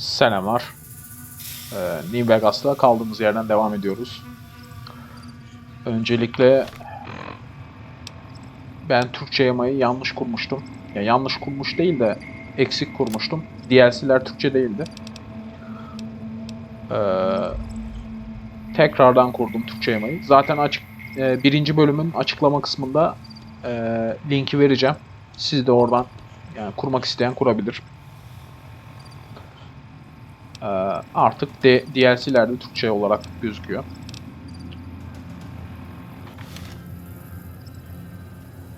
Selamlar. New Vegas'ta kaldığımız yerden devam ediyoruz. Öncelikle ben Türkçe yamayı yanlış kurmuştum. Ya yanlış kurmuş değil de eksik kurmuştum. DLC'ler Türkçe değildi. Tekrardan kurdum Türkçe yamayı. Zaten birinci bölümün açıklama kısmında linki vereceğim. Siz de oradan yani kurmak isteyen kurabilir. Artık DLC'lerde Türkçe olarak gözüküyor.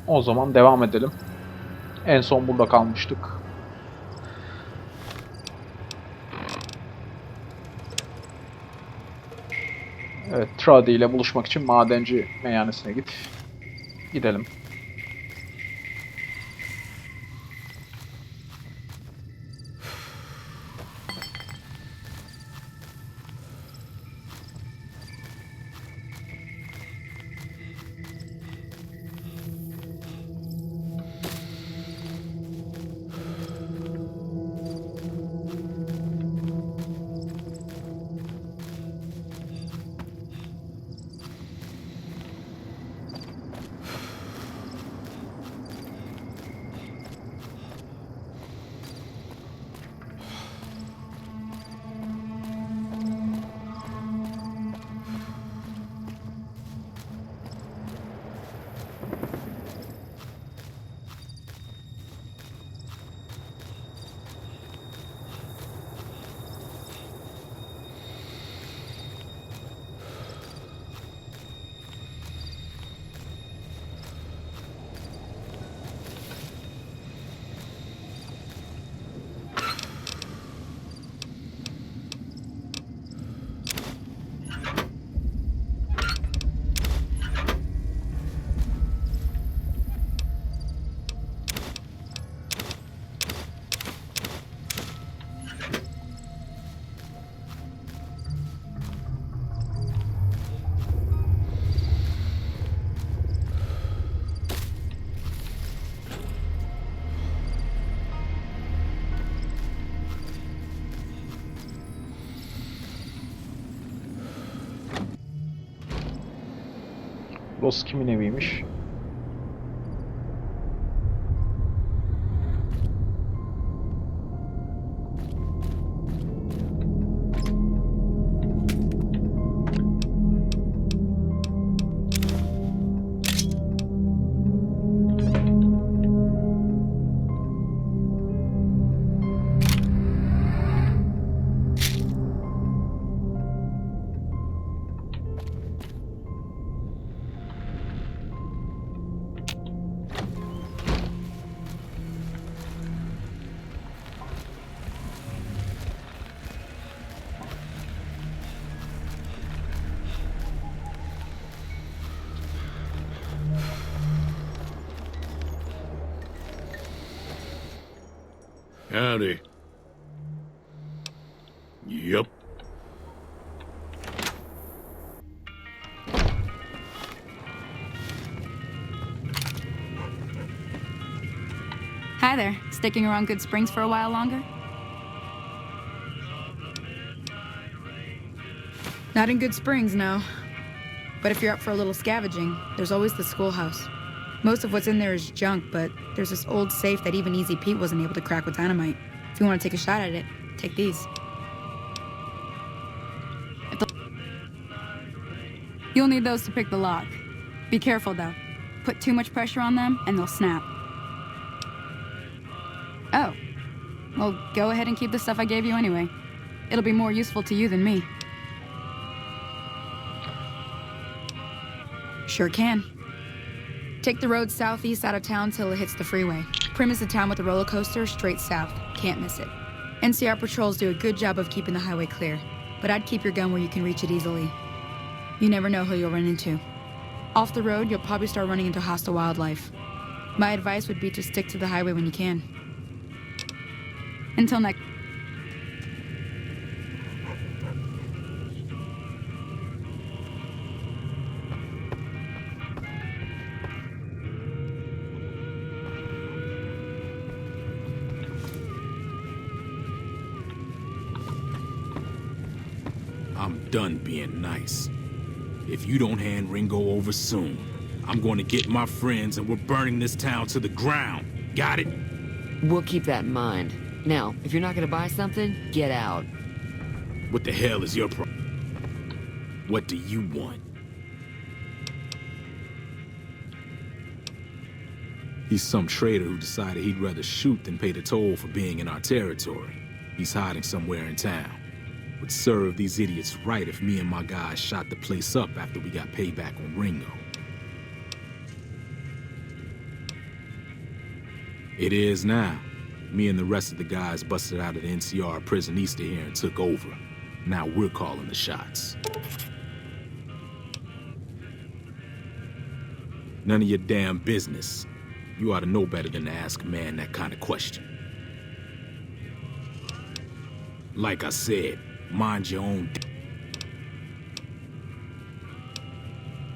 O zaman devam edelim. En son burada kalmıştık. Evet, Tradi ile buluşmak için madenci meyhanesine gidelim. Burası kimin eviymiş? Howdy. Yep. Hi there. Sticking around Good Springs for a while longer? Not in Good Springs, no. But if you're up for a little scavenging, there's always the schoolhouse. Most of what's in there is junk, but there's this old safe that even Easy Pete wasn't able to crack with dynamite. If you want to take a shot at it, take these. You'll need those to pick the lock. Be careful, though. Put too much pressure on them, and they'll snap. Oh. Well, go ahead and keep the stuff I gave you anyway. It'll be more useful to you than me. Sure can. Take the road southeast out of town till it hits the freeway. Prim is the town with the roller coaster straight south. Can't miss it. NCR patrols do a good job of keeping the highway clear, but I'd keep your gun where you can reach it easily. You never know who you'll run into. Off the road, you'll probably start running into hostile wildlife. My advice would be to stick to the highway when you can. Until next... I'm done being nice. If you don't hand Ringo over soon, I'm going to get my friends and we're burning this town to the ground. Got it? We'll keep that in mind. Now, if you're not gonna buy something, get out. What the hell is your problem? What do you want? He's some traitor who decided he'd rather shoot than pay the toll for being in our territory. He's hiding somewhere in town. Would serve these idiots right if me and my guys shot the place up after we got payback on Ringo. It is now. Me and the rest of the guys busted out of the NCR prison east of here and took over. Now we're calling the shots. None of your damn business. You ought to know better than to ask a man that kind of question. Like I said, mind your own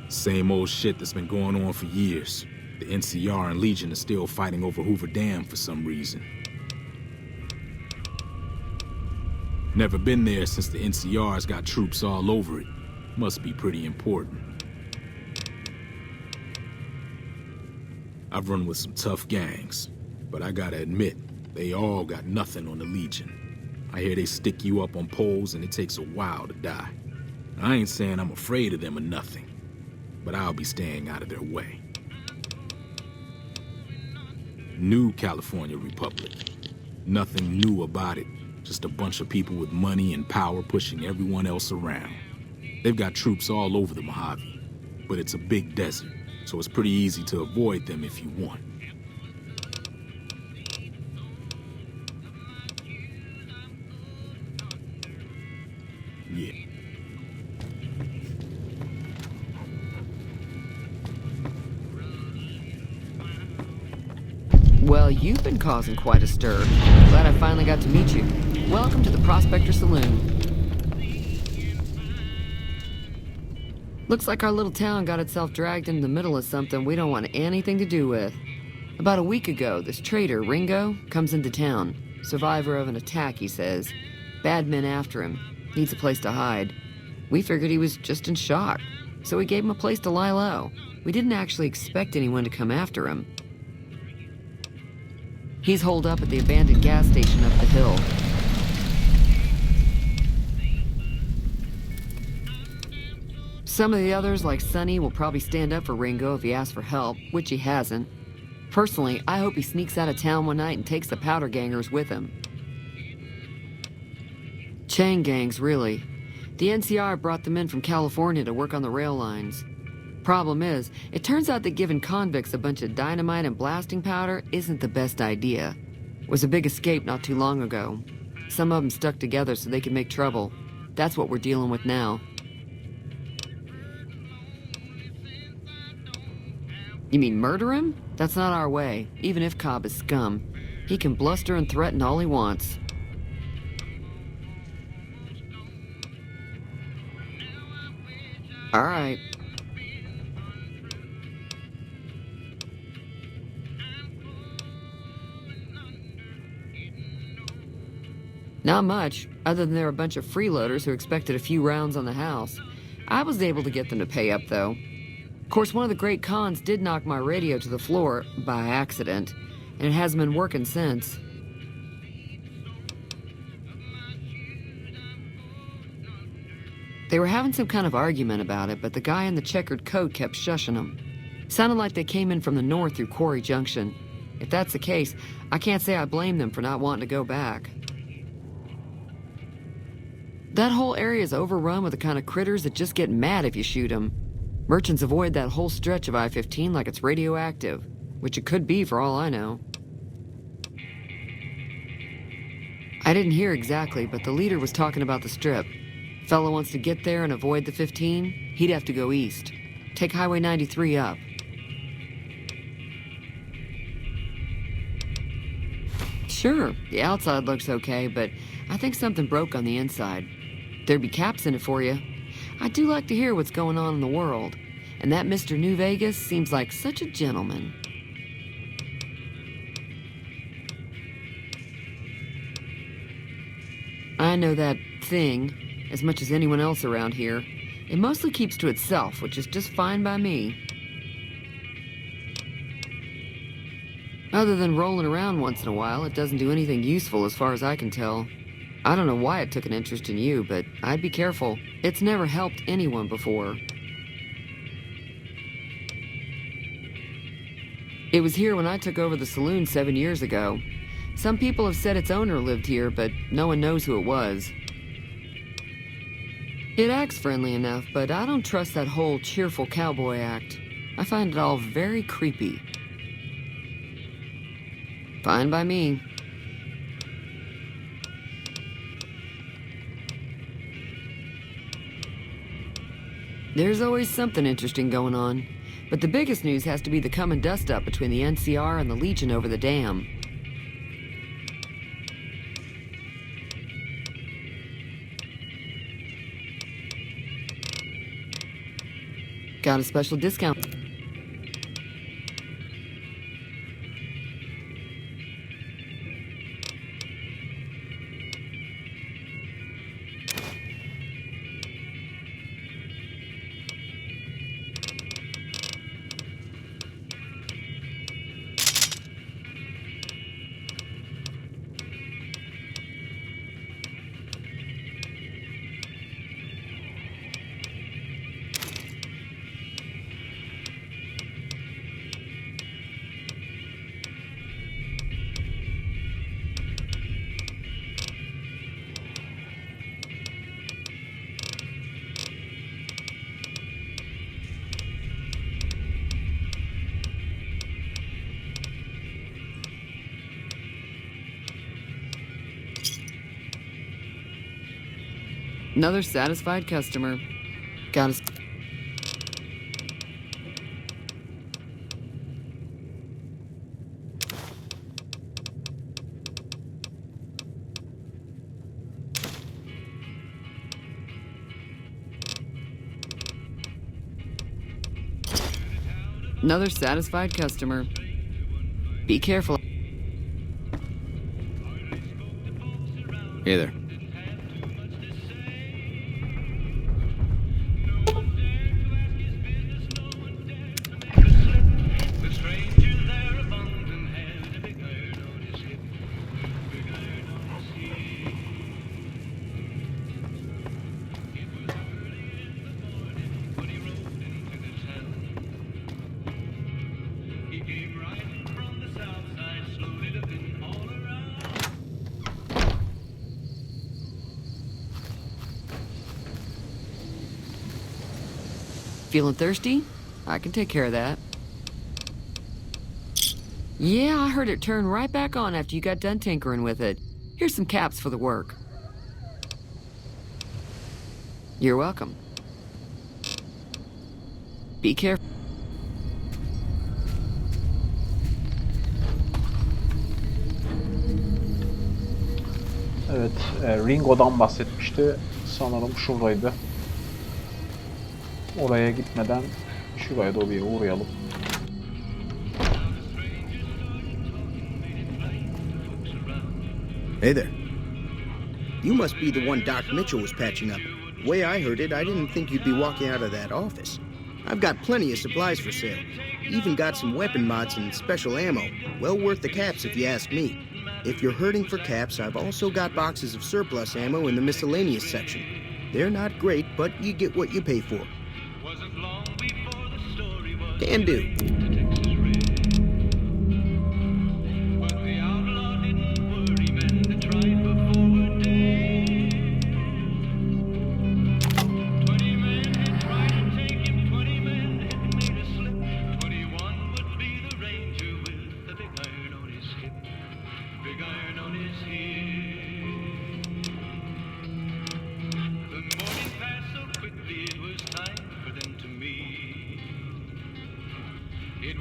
Same old shit that's been going on for years. The NCR and Legion are still fighting over Hoover Dam for some reason. Never been there since the NCR's got troops all over it. Must be pretty important. I've run with some tough gangs, but I gotta admit, they all got nothing on the Legion. I hear they stick you up on poles and it takes a while to die. I ain't saying I'm afraid of them or nothing, but I'll be staying out of their way. New California Republic. Nothing new about it. Just a bunch of people with money and power pushing everyone else around. They've got troops all over the Mojave, but it's a big desert, so it's pretty easy to avoid them if you want. Yeah. Well, you've been causing quite a stir. Glad I finally got to meet you. Welcome to the Prospector Saloon. Looks like our little town got itself dragged into the middle of something we don't want anything to do with. About a week ago, this traitor, Ringo, comes into town. Survivor of an attack, he says. Bad men after him. Needs a place to hide. We figured he was just in shock, so we gave him a place to lie low. We didn't actually expect anyone to come after him. He's holed up at the abandoned gas station up the hill. Some of the others, like Sonny, will probably stand up for Ringo if he asks for help, which he hasn't. Personally, I hope he sneaks out of town one night and takes the powder gangers with him. Chain gangs, really. The NCR brought them in from California to work on the rail lines. Problem is, it turns out that giving convicts a bunch of dynamite and blasting powder isn't the best idea. It was a big escape not too long ago. Some of them stuck together so they could make trouble. That's what we're dealing with now. You mean murder him? That's not our way, even if Cobb is scum. He can bluster and threaten all he wants. All right. Not much, other than they're a bunch of freeloaders who expected a few rounds on the house. I was able to get them to pay up, though. Of course, one of the great cons did knock my radio to the floor, by accident, and it hasn't been working since. They were having some kind of argument about it, but the guy in the checkered coat kept shushing them. Sounded like they came in from the north through Quarry Junction. If that's the case, I can't say I blame them for not wanting to go back. That whole area is overrun with the kind of critters that just get mad if you shoot them. Merchants avoid that whole stretch of I-15 like it's radioactive, which it could be for all I know. I didn't hear exactly, but the leader was talking about the strip. Fellow wants to get there and avoid the 15, he'd have to go east. Take Highway 93 up. Sure, the outside looks okay, but I think something broke on the inside. There'd be caps in it for you. I do like to hear what's going on in the world, and that Mr. New Vegas seems like such a gentleman. I know that thing, as much as anyone else around here. It mostly keeps to itself, which is just fine by me. Other than rolling around once in a while, it doesn't do anything useful as far as I can tell. I don't know why it took an interest in you, but I'd be careful. It's never helped anyone before. It was here when I took over the saloon 7 years ago. Some people have said its owner lived here, but no one knows who it was. It acts friendly enough, but I don't trust that whole cheerful cowboy act. I find it all very creepy. Fine by me. There's always something interesting going on, but the biggest news has to be the come and dust up between the NCR and the Legion over the dam. Got a special discount. Another satisfied customer. Got us. Another satisfied customer. Be careful. Hey there. Feeling thirsty? I can take care of that. Yeah, I heard it turn right back on after you got done tinkering with it. Here's some caps for the work. You're welcome. Be careful. Evet, Ringo'dan bahsetmişti. Sanırım şuradaydı. Oraya gitmeden şuraya da bir uğrayalım. Hey there. You must be the one Doc Mitchell was patching up. The way I heard it, I didn't think you'd be walking out of that office. I've got plenty of supplies for sale. Even got some weapon mods and special ammo. Well worth the caps if you ask me. If you're hurting for caps, I've also got boxes of surplus ammo in the miscellaneous section. They're not great, but you get what you pay for. Can do. It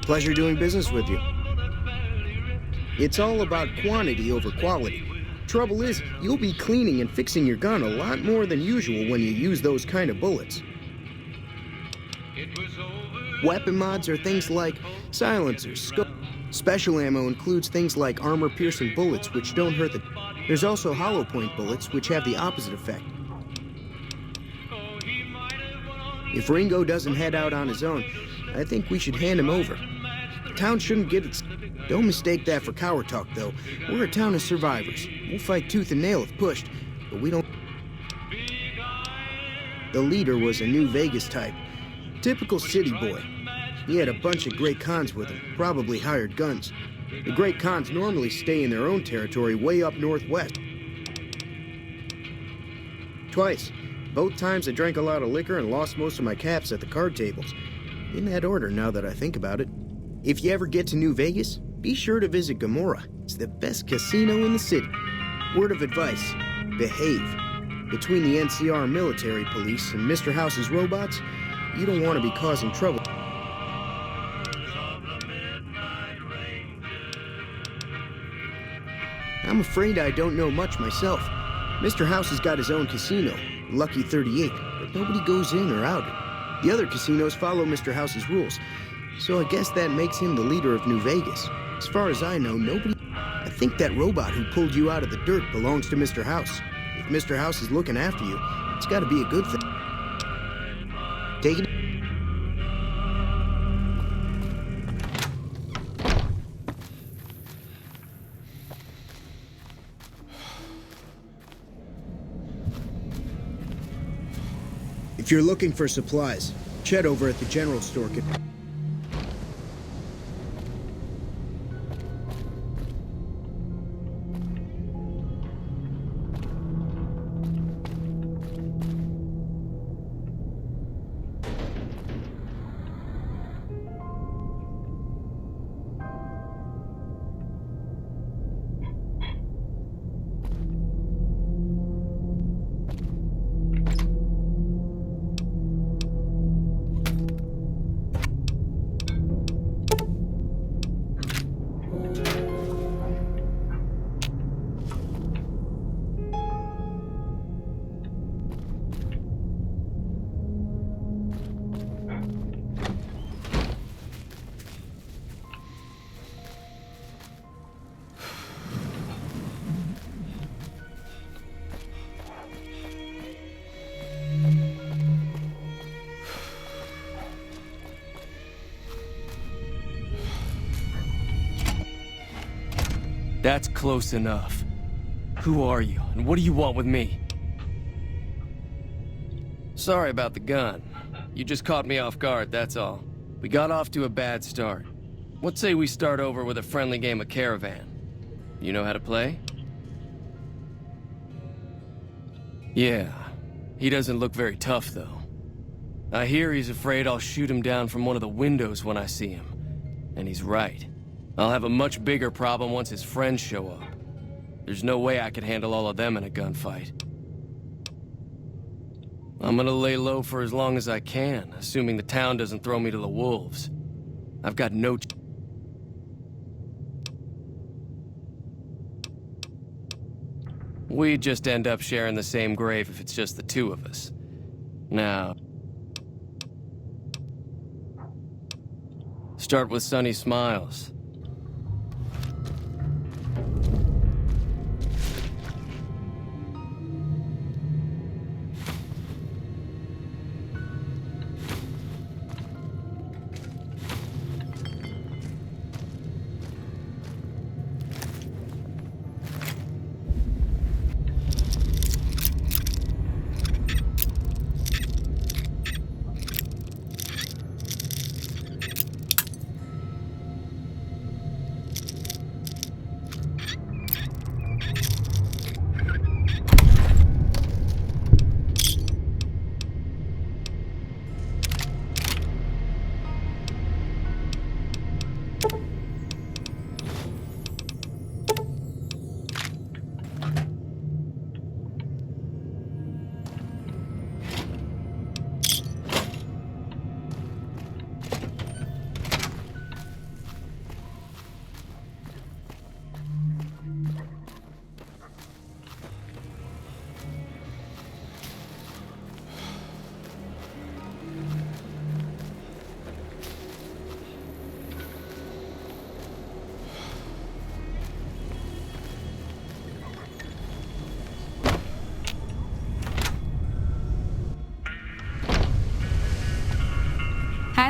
Pleasure doing business with you. It's all about quantity over quality. Trouble is, you'll be cleaning and fixing your gun a lot more than usual when you use those kind of bullets. Weapon mods are things like silencers, scope. Special ammo includes things like armor-piercing bullets, which don't hurt the... There's also hollow point bullets, which have the opposite effect. If Ringo doesn't head out on his own, I think we should hand him over. Town shouldn't get its... Don't mistake that for coward talk, though. We're a town of survivors. We'll fight tooth and nail if pushed, but we don't... The leader was a New Vegas type. Typical city boy. He had a bunch of great cons with him, probably hired guns. The great cons normally stay in their own territory way up northwest. Twice. Both times I drank a lot of liquor and lost most of my caps at the card tables. In that order, now that I think about it. If you ever get to New Vegas, be sure to visit Gomorrah. It's the best casino in the city. Word of advice, behave. Between the NCR military police and Mr. House's robots, you don't want to be causing trouble. I'm afraid I don't know much myself. Mr. House has got his own casino, Lucky 38, but nobody goes in or out it. The other casinos follow Mr. House's rules, so I guess that makes him the leader of New Vegas. As far as I know, nobody... I think that robot who pulled you out of the dirt belongs to Mr. House. If Mr. House is looking after you, it's gotta be a good thing. Take it... If you're looking for supplies, Chet over at the general store could... That's close enough. Who are you, and what do you want with me? Sorry about the gun. You just caught me off guard, that's all. We got off to a bad start. What say we start over with a friendly game of Caravan? You know how to play? Yeah. He doesn't look very tough, though. I hear he's afraid I'll shoot him down from one of the windows when I see him. And he's right. I'll have a much bigger problem once his friends show up. There's no way I could handle all of them in a gunfight. I'm gonna lay low for as long as I can, assuming the town doesn't throw me to the wolves. I've got no... We just end up sharing the same grave if it's just the two of us. Now... Start with sunny smiles.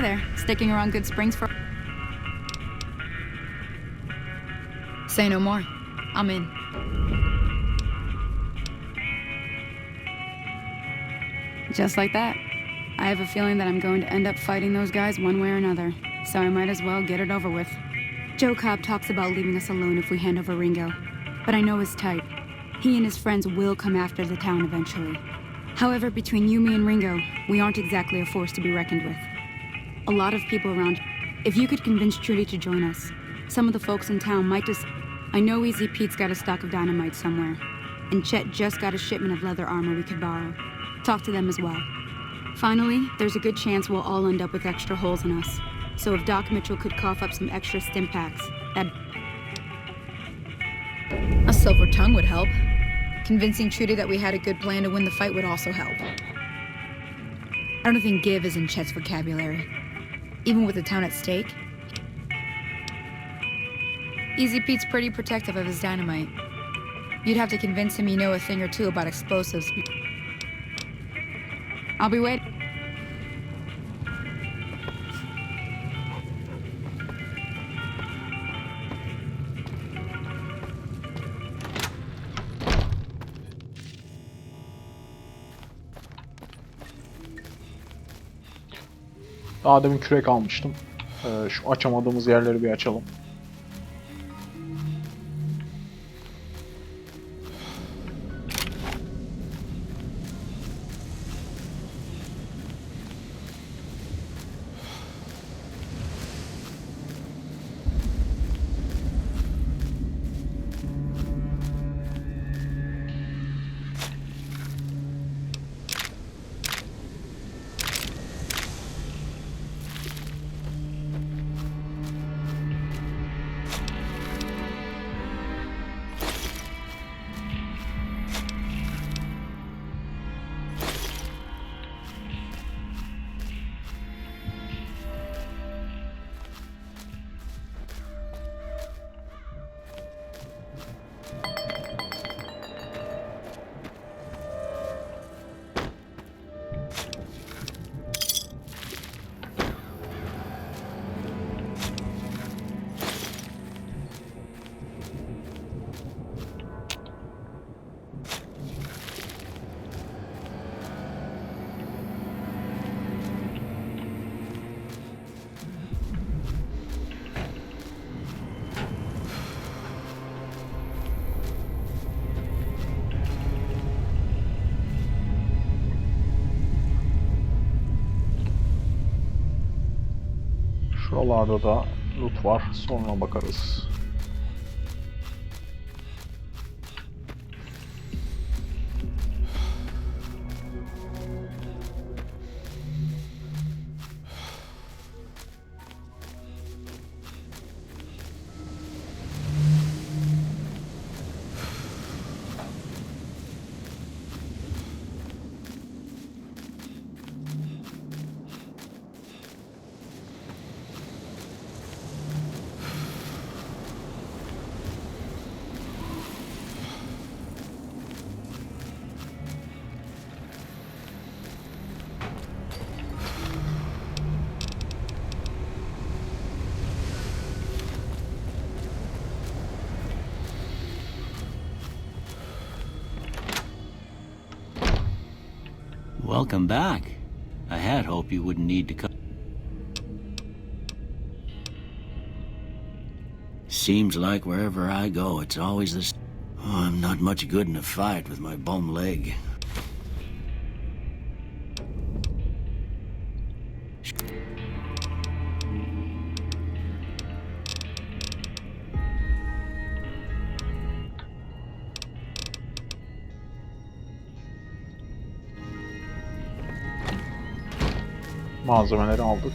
Hi there. Sticking around Good Springs for... Say no more. I'm in. Just like that. I have a feeling that I'm going to end up fighting those guys one way or another, so I might as well get it over with. Joe Cobb talks about leaving us alone if we hand over Ringo, but I know his type. He and his friends will come after the town eventually. However, between you, me, and Ringo, we aren't exactly a force to be reckoned with. A lot of people around. If you could convince Trudy to join us, some of the folks in town might just... I know Easy Pete's got a stock of dynamite somewhere, and Chet just got a shipment of leather armor we could borrow. Talk to them as well. Finally, there's a good chance we'll all end up with extra holes in us. So if Doc Mitchell could cough up some extra stim packs, that'd... A silver tongue would help. Convincing Trudy that we had a good plan to win the fight would also help. I don't think give is in Chet's vocabulary. Even with the town at stake. Easy Pete's pretty protective of his dynamite. You'd have to convince him you know a thing or two about explosives. I'll be waiting. Daha demin kürek almıştım. Şu açamadığımız yerleri bir açalım. Şuralarda da loot var. Sonra bakarız. Welcome back. I had hoped you wouldn't need to come. Seems like wherever I go, it's always this. Oh, I'm not much good in a fight with my bum leg. Malzemeleri aldık.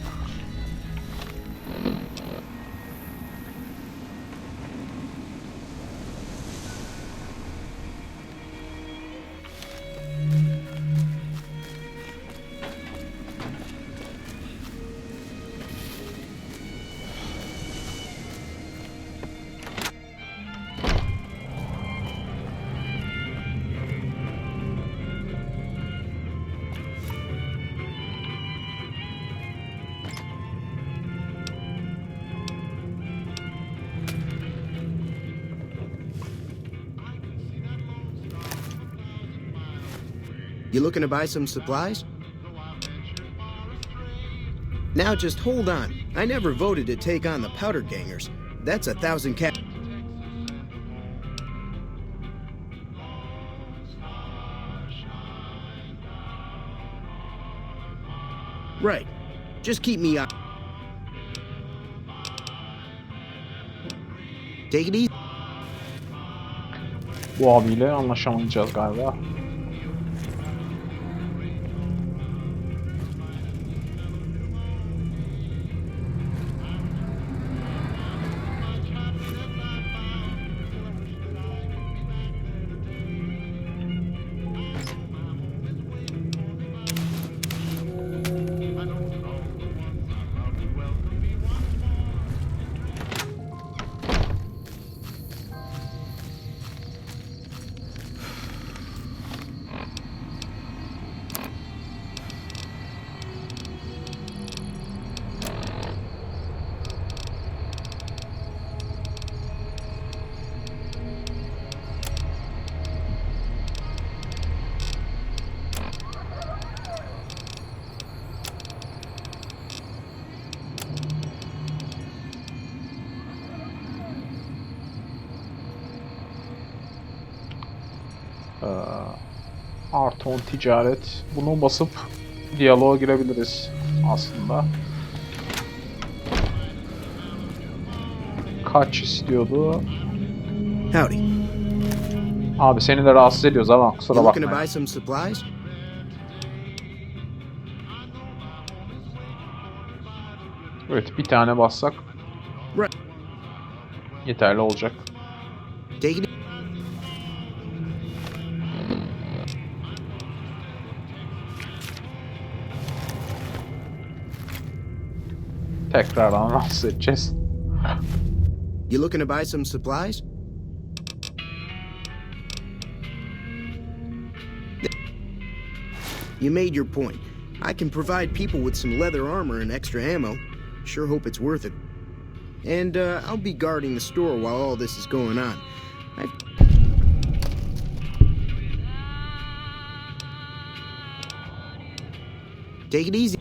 You looking to buy some supplies? Now just hold on. I never voted to take on the powder gangers. That's 1,000 cap. Right. Just keep me on. Take it easy. Bu abiyle anlaşamayacağız galiba. Artı 10 ticaret. Bunu basıp diyaloğa girebiliriz aslında. Kaç istiyordu? Howdy. Abi seni de rahatsız ediyoruz ama kusura You looking to bakma. buy some supplies? Evet, bir tane bassak Right. yeterli olacak. Take it. Tekrardan rahatsız edeceğiz. You looking to buy some supplies? You made your point. I can provide people with some leather armor and extra ammo. Sure hope it's worth it. And I'll be guarding the store while all this is going on. Take it easy.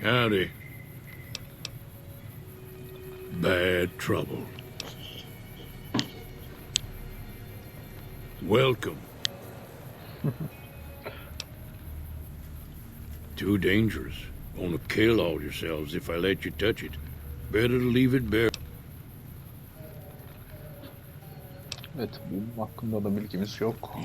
Howdy. Bad trouble. Welcome. Too dangerous. Gonna kill all yourselves if I let you touch it. Better to leave it bare. Evet, bunun hakkında da bilgimiz yok.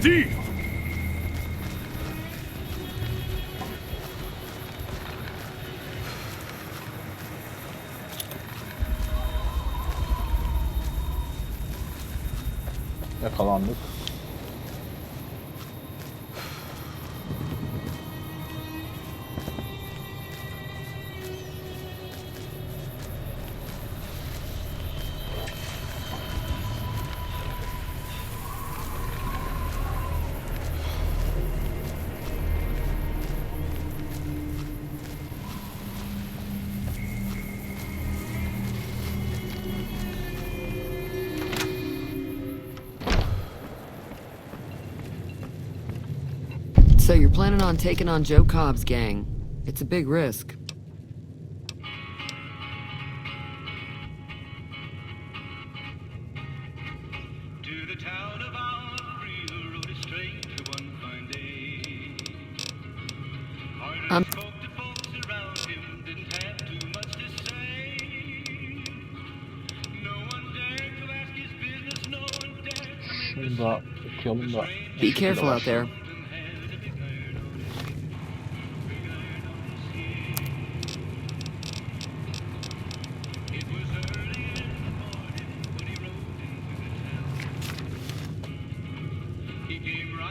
Thief! Yakalandık. So you're planning on taking on Joe Cobb's gang. It's a big risk. I'm Şunu da okuyalım da. Be careful out there.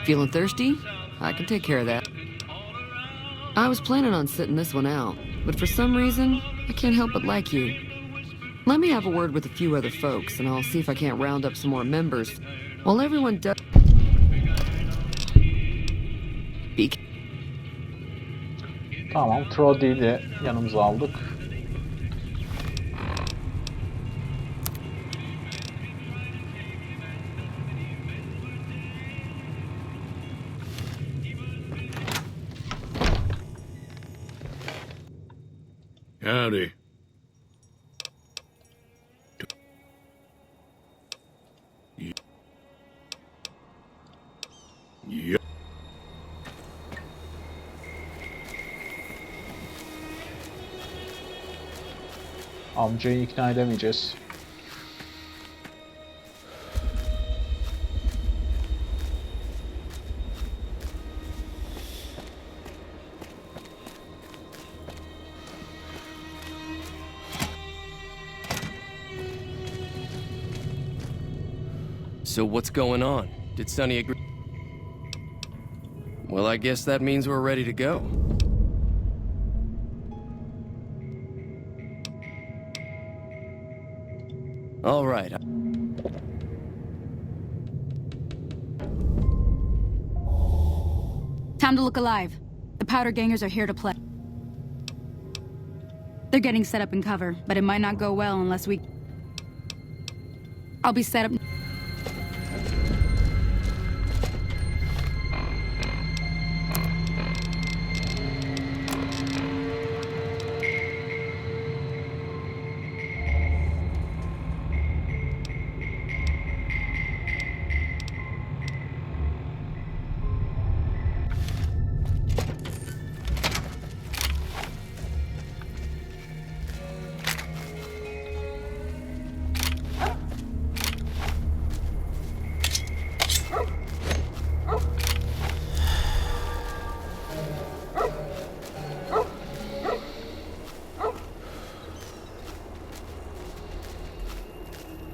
Feeling thirsty? I can take care of that. I was planning on sitting this one out, but for some reason, I can't help but like you. Let me have a word with a few other folks, and I'll see if I can't round up some more members. While everyone does... Be... Tamam, Trodi'yi de yanımıza aldık. Howdy. Yep. Amcayı ikna edemeyeceğiz. So what's going on? Did Sonny agree? Well, I guess that means we're ready to go. All right. Time to look alive. The powder gangers are here to play. They're getting set up in cover, but it might not go well unless we... I'll be set up...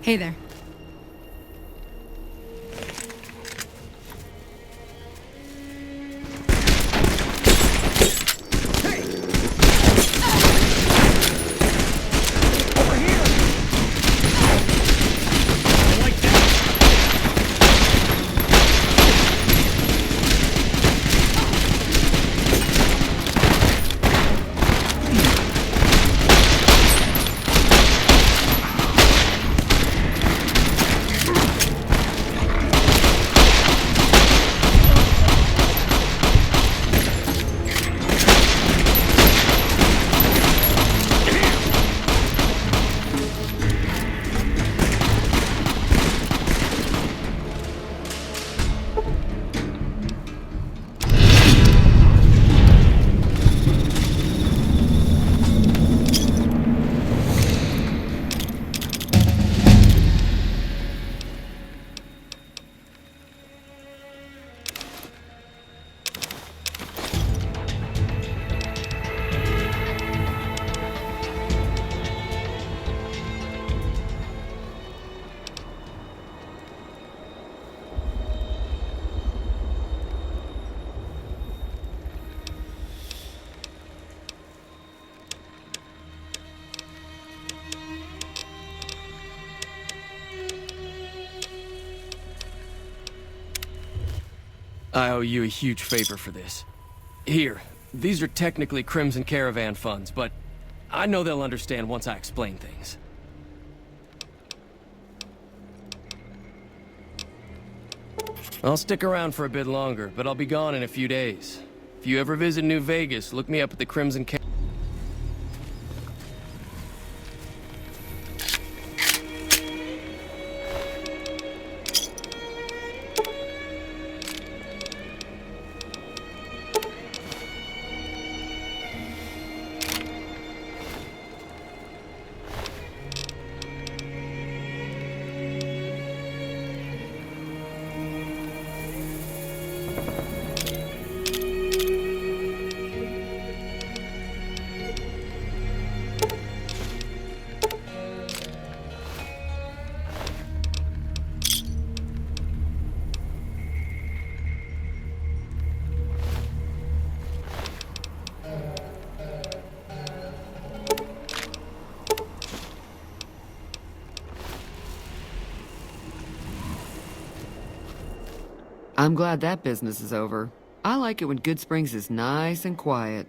Hey there. I owe you a huge favor for this. Here, these are technically Crimson Caravan funds, but I know they'll understand once I explain things. I'll stick around for a bit longer, but I'll be gone in a few days. If you ever visit New Vegas, look me up at the Crimson Caravan. I'm glad that business is over. I like it when Good Springs is nice and quiet.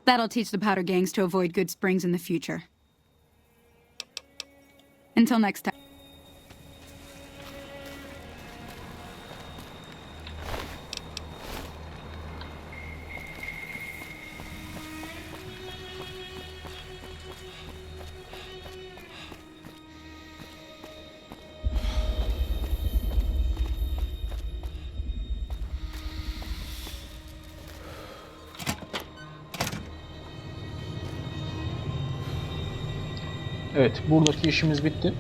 That'll teach the powder gangs to avoid Good Springs in the future. Until next time. Evet, buradaki işimiz bitti.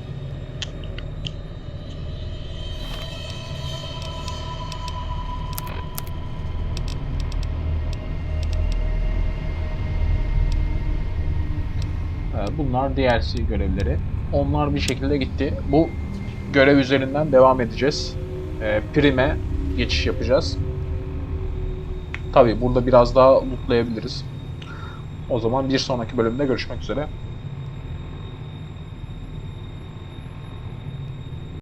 Bunlar DLC görevleri. Onlar bir şekilde gitti. Bu görev üzerinden devam edeceğiz. Prime geçiş yapacağız. Tabii burada biraz daha lootlayabiliriz. O zaman bir sonraki bölümde görüşmek üzere.